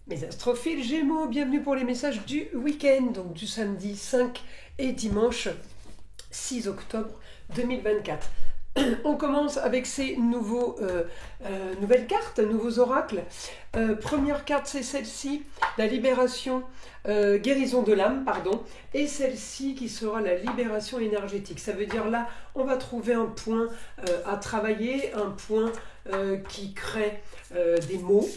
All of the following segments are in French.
Mes astrophiles Gémeaux, bienvenue pour les messages du week-end, donc du samedi 5 et dimanche 6 octobre 2024. On commence avec ces nouvelles cartes, nouveaux oracles. Première carte, c'est celle-ci, la libération, guérison de l'âme, pardon, et celle-ci qui sera la libération énergétique. Ça veut dire là, on va trouver un point à travailler, un point qui crée des mots.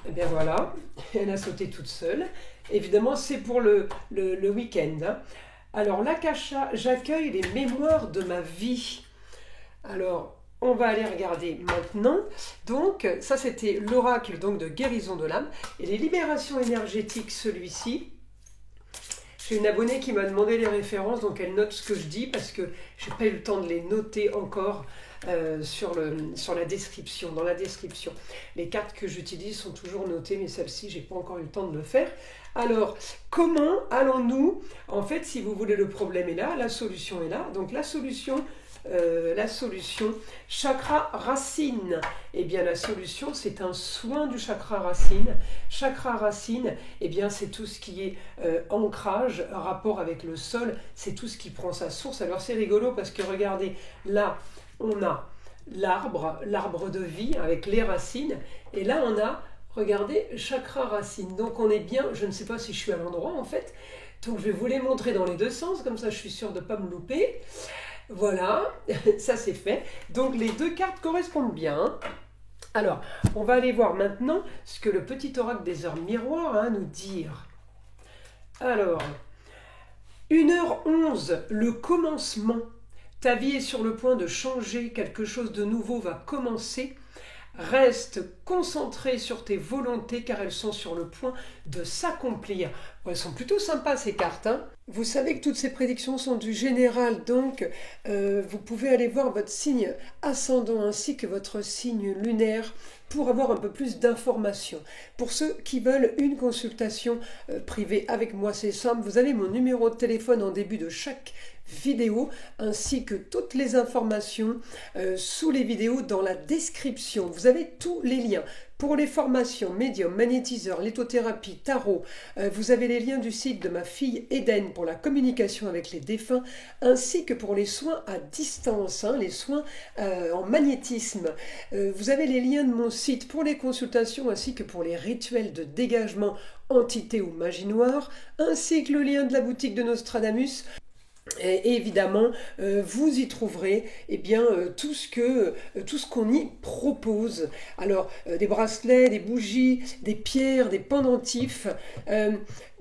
Et bien voilà, elle a sauté toute seule. Évidemment, c'est pour le week-end. Hein. Alors, l'Akasha, j'accueille les mémoires de ma vie. Alors, on va aller regarder maintenant. Donc, ça, c'était l'oracle donc de guérison de l'âme. Et les libérations énergétiques, celui-ci. J'ai une abonnée qui m'a demandé les références, donc elle note ce que je dis parce que je n'ai pas eu le temps de les noter encore sur la description, dans la description. Les cartes que j'utilise sont toujours notées, mais celle-ci, je n'ai pas encore eu le temps de le faire. Alors, comment allons-nous? En fait, si vous voulez, le problème est là, la solution est là. Donc, la solution, chakra racine. Eh bien, la solution, c'est un soin du chakra racine. Chakra racine, eh bien, c'est tout ce qui est ancrage, rapport avec le sol, c'est tout ce qui prend sa source. Alors, c'est rigolo parce que, regardez, là, on a l'arbre de vie avec les racines. Et là, on a, regardez, chakra racine. Donc, on est bien, je ne sais pas si je suis à l'endroit, en fait. Donc, je vais vous les montrer dans les deux sens, comme ça, je suis sûre de ne pas me louper. Voilà, ça c'est fait. Donc les deux cartes correspondent bien. Alors, on va aller voir maintenant ce que le petit oracle des heures miroirs a à nous dire. Alors, 1h11, le commencement. Ta vie est sur le point de changer, quelque chose de nouveau va commencer. Reste concentré sur tes volontés car elles sont sur le point de s'accomplir. Bon, elles sont plutôt sympas ces cartes. Hein. Vous savez que toutes ces prédictions sont du général, donc vous pouvez aller voir votre signe ascendant ainsi que votre signe lunaire pour avoir un peu plus d'informations. Pour ceux qui veulent une consultation privée avec moi, c'est simple, vous avez mon numéro de téléphone en début de chaque vidéo ainsi que toutes les informations sous les vidéos dans la description. Vous avez tous les liens. Pour les formations, médium, magnétiseur, lithothérapie, tarot, vous avez les liens du site de ma fille Eden pour la communication avec les défunts, ainsi que pour les soins à distance, hein, les soins en magnétisme. Vous avez les liens de mon site pour les consultations, ainsi que pour les rituels de dégagement, entité ou magie noire, ainsi que le lien de la boutique de Nostradamus. Et évidemment, vous y trouverez eh bien, tout ce qu'on y propose. Alors, des bracelets, des bougies, des pierres, des pendentifs,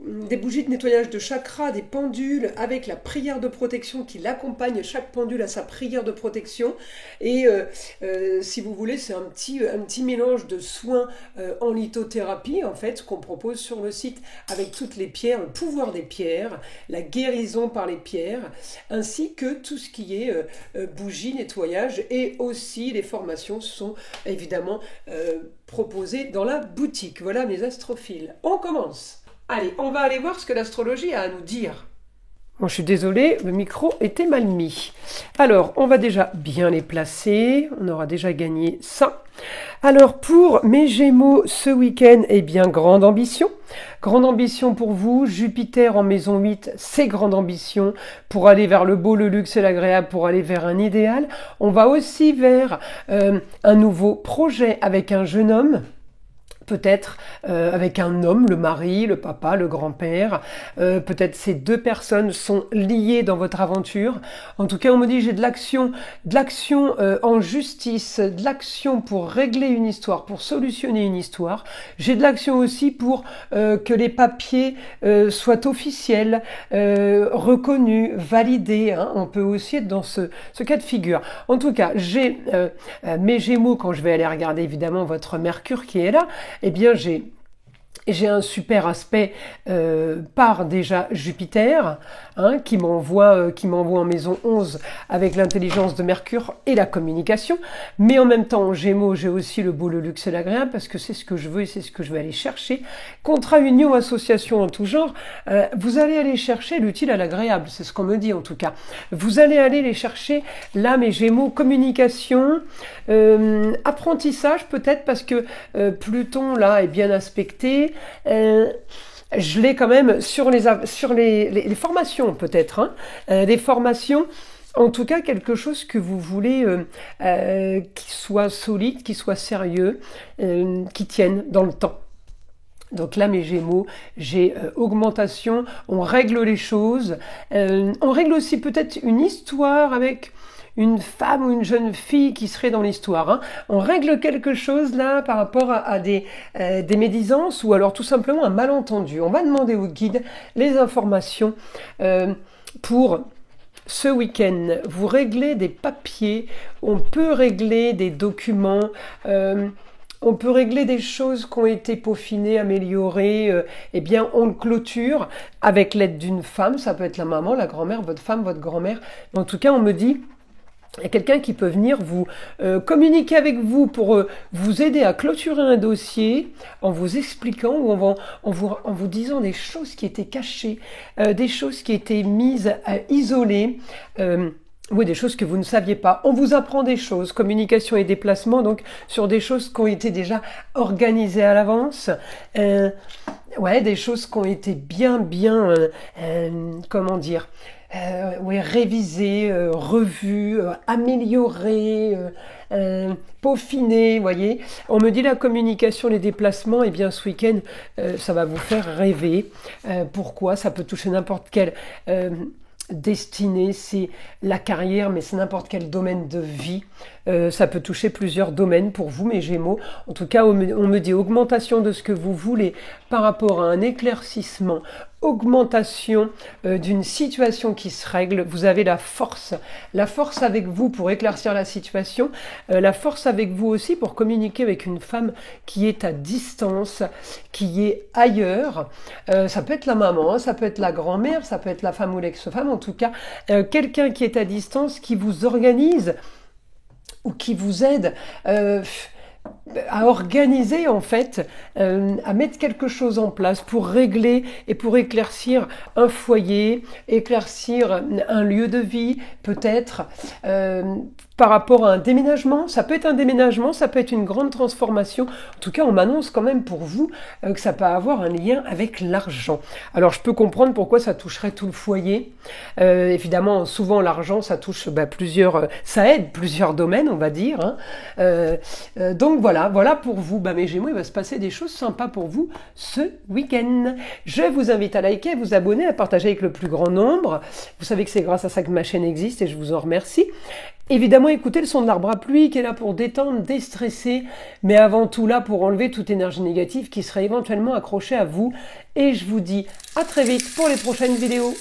des bougies de nettoyage de chakras, des pendules avec la prière de protection qui l'accompagne. Chaque pendule a sa prière de protection. Et si vous voulez, c'est un petit mélange de soins en lithothérapie, en fait, qu'on propose sur le site avec toutes les pierres, le pouvoir des pierres, la guérison par les pierres, ainsi que tout ce qui est bougies, nettoyage, et aussi les formations sont évidemment proposées dans la boutique. Voilà mes astrophiles. On commence. Allez, on va aller voir ce que l'astrologie a à nous dire. Bon, je suis désolée, le micro était mal mis. Alors, on va déjà bien les placer. On aura déjà gagné ça. Alors, pour mes Gémeaux, ce week-end, eh bien, grande ambition. Grande ambition pour vous. Jupiter en maison 8, c'est grande ambition pour aller vers le beau, le luxe et l'agréable, pour aller vers un idéal. On va aussi vers un nouveau projet avec un jeune homme. Peut-être avec un homme, le mari, le papa, le grand-père. Peut-être ces deux personnes sont liées dans votre aventure. En tout cas, on me dit j'ai de l'action en justice, de l'action pour régler une histoire, pour solutionner une histoire. J'ai de l'action aussi pour que les papiers soient officiels, reconnus, validés. Hein. On peut aussi être dans ce cas de figure. En tout cas, j'ai mes Gémeaux, quand je vais aller regarder évidemment votre Mercure qui est là, eh bien, j'ai J'ai un super aspect par déjà Jupiter, hein, qui m'envoie en maison 11 avec l'intelligence de Mercure et la communication. Mais en même temps, en Gémeaux, j'ai aussi le beau, le luxe et l'agréable parce que c'est ce que je veux et c'est ce que je vais aller chercher. Contrat, union, association en tout genre, vous allez aller chercher l'utile à l'agréable. C'est ce qu'on me dit en tout cas. Vous allez aller les chercher là, mes Gémeaux, communication, apprentissage peut-être parce que Pluton là est bien aspecté. Je l'ai quand même sur les formations peut-être, hein, des formations, en tout cas quelque chose que vous voulez qui soit solide, qui soit sérieux, qui tienne dans le temps. Donc là, mes Gémeaux, j'ai augmentation, on règle les choses, on règle aussi peut-être une histoire avec une femme ou une jeune fille qui serait dans l'histoire. Hein. On règle quelque chose là par rapport à des médisances ou alors tout simplement un malentendu. On va demander au guide les informations pour ce week-end. Vous réglez des papiers, on peut régler des documents, on peut régler des choses qui ont été peaufinées, améliorées, eh bien on le clôture avec l'aide d'une femme, ça peut être la maman, la grand-mère, votre femme, votre grand-mère. En tout cas, on me dit il y a quelqu'un qui peut venir vous communiquer avec vous pour vous aider à clôturer un dossier en vous expliquant ou en vous disant des choses qui étaient cachées, des choses qui étaient mises isolées, oui, des choses que vous ne saviez pas. On vous apprend des choses, communication et déplacement, donc sur des choses qui ont été déjà organisées à l'avance. Ouais, des choses qui ont été bien, comment dire, ouais, révisées, revues, améliorées, peaufinées, voyez. On me dit la communication, les déplacements, et bien ce week-end, ça va vous faire rêver. Pourquoi? Ça peut toucher n'importe quel destinée, c'est la carrière, mais c'est n'importe quel domaine de vie. Ça peut toucher plusieurs domaines pour vous, mes Gémeaux. En tout cas, on me dit augmentation de ce que vous voulez par rapport à un éclaircissement, augmentation d'une situation qui se règle. Vous avez la force avec vous pour éclaircir la situation, la force avec vous aussi pour communiquer avec une femme qui est à distance, qui est ailleurs. Ça peut être la maman, ça peut être la grand-mère, ça peut être la femme ou l'ex-femme, en tout cas, quelqu'un qui est à distance, qui vous organise ou qui vous aide à organiser en fait, à mettre quelque chose en place pour régler et pour éclaircir un foyer, éclaircir un lieu de vie peut-être, par rapport à un déménagement. Ça peut être un déménagement, ça peut être une grande transformation. En tout cas, on m'annonce quand même pour vous que ça peut avoir un lien avec l'argent. Alors, je peux comprendre pourquoi ça toucherait tout le foyer. Évidemment, souvent, l'argent, ça touche ça aide plusieurs domaines, on va dire. Hein. Donc, voilà pour vous. Mes Gémeaux, il va se passer des choses sympas pour vous ce week-end. Je vous invite à liker, à vous abonner, à partager avec le plus grand nombre. Vous savez que c'est grâce à ça que ma chaîne existe et je vous en remercie. Évidemment, écoutez le son de l'arbre à pluie qui est là pour détendre, déstresser, mais avant tout là pour enlever toute énergie négative qui serait éventuellement accrochée à vous. Et je vous dis à très vite pour les prochaines vidéos.